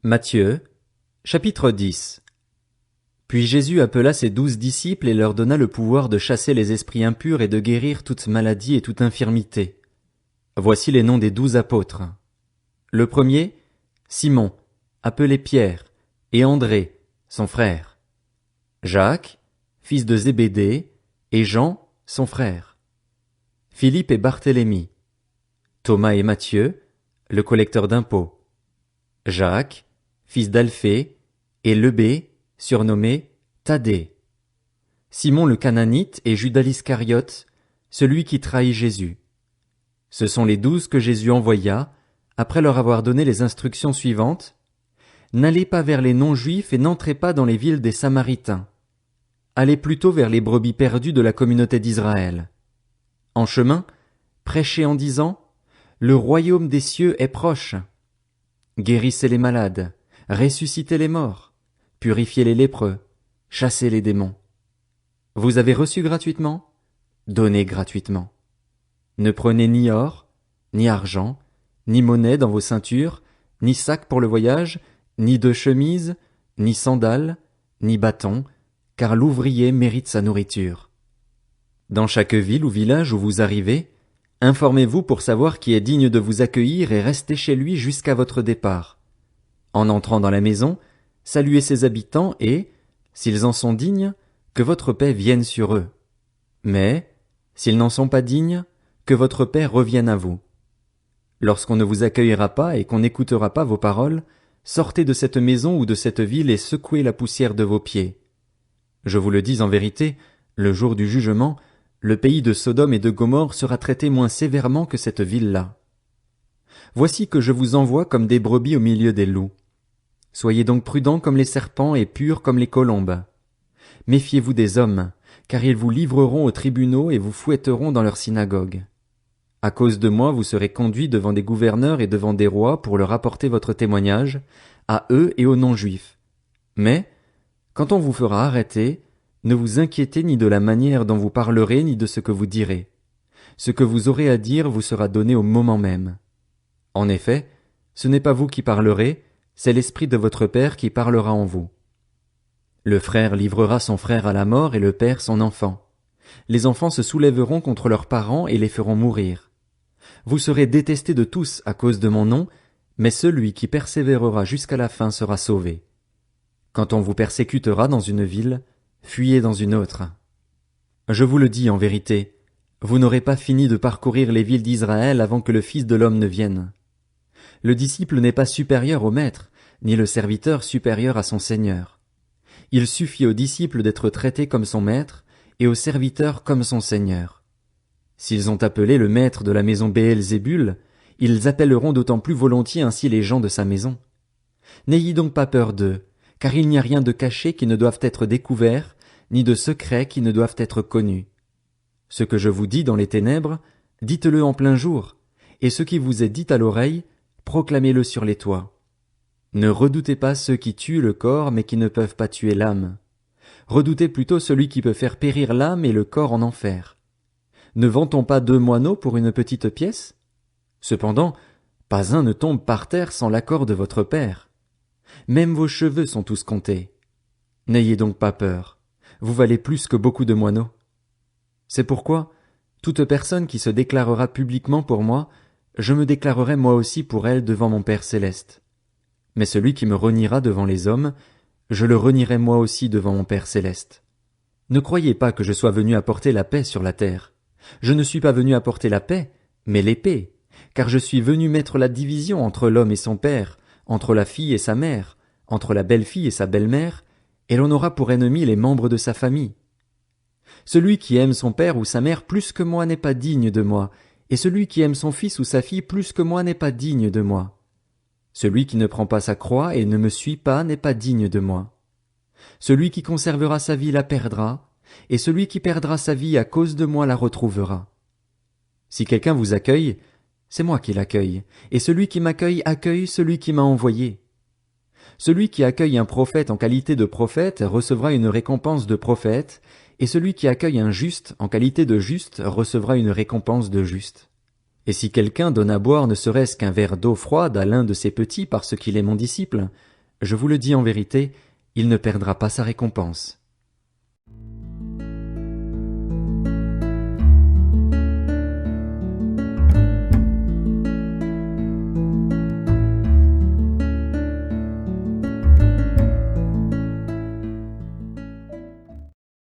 Matthieu, chapitre 10. Puis Jésus appela ses 12 disciples et leur donna le pouvoir de chasser les esprits impurs et de guérir toute maladie et toute infirmité. Voici les noms des 12 apôtres. Le premier, Simon, appelé Pierre, et André, son frère. Jacques, fils de Zébédée, et Jean, son frère. Philippe et Barthélemy. Thomas et Matthieu, le collecteur d'impôts. Jacques, fils d'Alphée, et Lebé, surnommé Thaddée. Simon le Cananite et Judas l'Iscariote, celui qui trahit Jésus. Ce sont les 12 que Jésus envoya, après leur avoir donné les instructions suivantes. N'allez pas vers les non-juifs et n'entrez pas dans les villes des Samaritains. Allez plutôt vers les brebis perdues de la communauté d'Israël. En chemin, prêchez en disant, le royaume des cieux est proche. Guérissez les malades, ressuscitez les morts, purifiez les lépreux, chassez les démons. Vous avez reçu gratuitement? Donnez gratuitement. Ne prenez ni or, ni argent, ni monnaie dans vos ceintures, ni sac pour le voyage, ni de chemise, ni sandales, ni bâton, car l'ouvrier mérite sa nourriture. Dans chaque ville ou village où vous arrivez, informez-vous pour savoir qui est digne de vous accueillir et restez chez lui jusqu'à votre départ. En entrant dans la maison, saluez ses habitants et, s'ils en sont dignes, que votre paix vienne sur eux. Mais, s'ils n'en sont pas dignes, que votre paix revienne à vous. Lorsqu'on ne vous accueillera pas et qu'on n'écoutera pas vos paroles, sortez de cette maison ou de cette ville et secouez la poussière de vos pieds. Je vous le dis en vérité, le jour du jugement, le pays de Sodome et de Gomorrhe sera traité moins sévèrement que cette ville-là. Voici que je vous envoie comme des brebis au milieu des loups. Soyez donc prudents comme les serpents et purs comme les colombes. Méfiez-vous des hommes, car ils vous livreront aux tribunaux et vous fouetteront dans leurs synagogues. À cause de moi, vous serez conduits devant des gouverneurs et devant des rois pour leur apporter votre témoignage, à eux et aux non-juifs. Mais, quand on vous fera arrêter, ne vous inquiétez ni de la manière dont vous parlerez ni de ce que vous direz. Ce que vous aurez à dire vous sera donné au moment même. En effet, ce n'est pas vous qui parlerez, c'est l'Esprit de votre Père qui parlera en vous. Le frère livrera son frère à la mort et le père son enfant. Les enfants se soulèveront contre leurs parents et les feront mourir. Vous serez détestés de tous à cause de mon nom, mais celui qui persévérera jusqu'à la fin sera sauvé. Quand on vous persécutera dans une ville, fuyez dans une autre. Je vous le dis en vérité, vous n'aurez pas fini de parcourir les villes d'Israël avant que le Fils de l'homme ne vienne. Le disciple n'est pas supérieur au maître, ni le serviteur supérieur à son Seigneur. Il suffit au disciple d'être traité comme son maître, et au serviteur comme son Seigneur. S'ils ont appelé le maître de la maison Béelzébul, ils appelleront d'autant plus volontiers ainsi les gens de sa maison. N'ayez donc pas peur d'eux, car il n'y a rien de caché qui ne doive être découvert, ni de secret qui ne doivent être connus. Ce que je vous dis dans les ténèbres, dites-le en plein jour, et ce qui vous est dit à l'oreille, proclamez-le sur les toits. Ne redoutez pas ceux qui tuent le corps mais qui ne peuvent pas tuer l'âme. Redoutez plutôt celui qui peut faire périr l'âme et le corps en enfer. Ne vend-on pas 2 moineaux pour une petite pièce? Cependant, pas un ne tombe par terre sans l'accord de votre Père. Même vos cheveux sont tous comptés. N'ayez donc pas peur, vous valez plus que beaucoup de moineaux. C'est pourquoi, toute personne qui se déclarera publiquement pour moi, je me déclarerai moi aussi pour elle devant mon Père céleste. Mais celui qui me reniera devant les hommes, je le renierai moi aussi devant mon Père céleste. Ne croyez pas que je sois venu apporter la paix sur la terre. Je ne suis pas venu apporter la paix, mais l'épée, car je suis venu mettre la division entre l'homme et son père, entre la fille et sa mère, entre la belle-fille et sa belle-mère, et l'on aura pour ennemis les membres de sa famille. Celui qui aime son père ou sa mère plus que moi n'est pas digne de moi, et celui qui aime son fils ou sa fille plus que moi n'est pas digne de moi. Celui qui ne prend pas sa croix et ne me suit pas n'est pas digne de moi. Celui qui conservera sa vie la perdra, et celui qui perdra sa vie à cause de moi la retrouvera. Si quelqu'un vous accueille, c'est moi qui l'accueille, et celui qui m'accueille accueille celui qui m'a envoyé. Celui qui accueille un prophète en qualité de prophète recevra une récompense de prophète, et celui qui accueille un juste en qualité de juste recevra une récompense de juste. Et si quelqu'un donne à boire ne serait-ce qu'un verre d'eau froide à l'un de ses petits parce qu'il est mon disciple, Je vous le dis en vérité, il ne perdra pas sa récompense.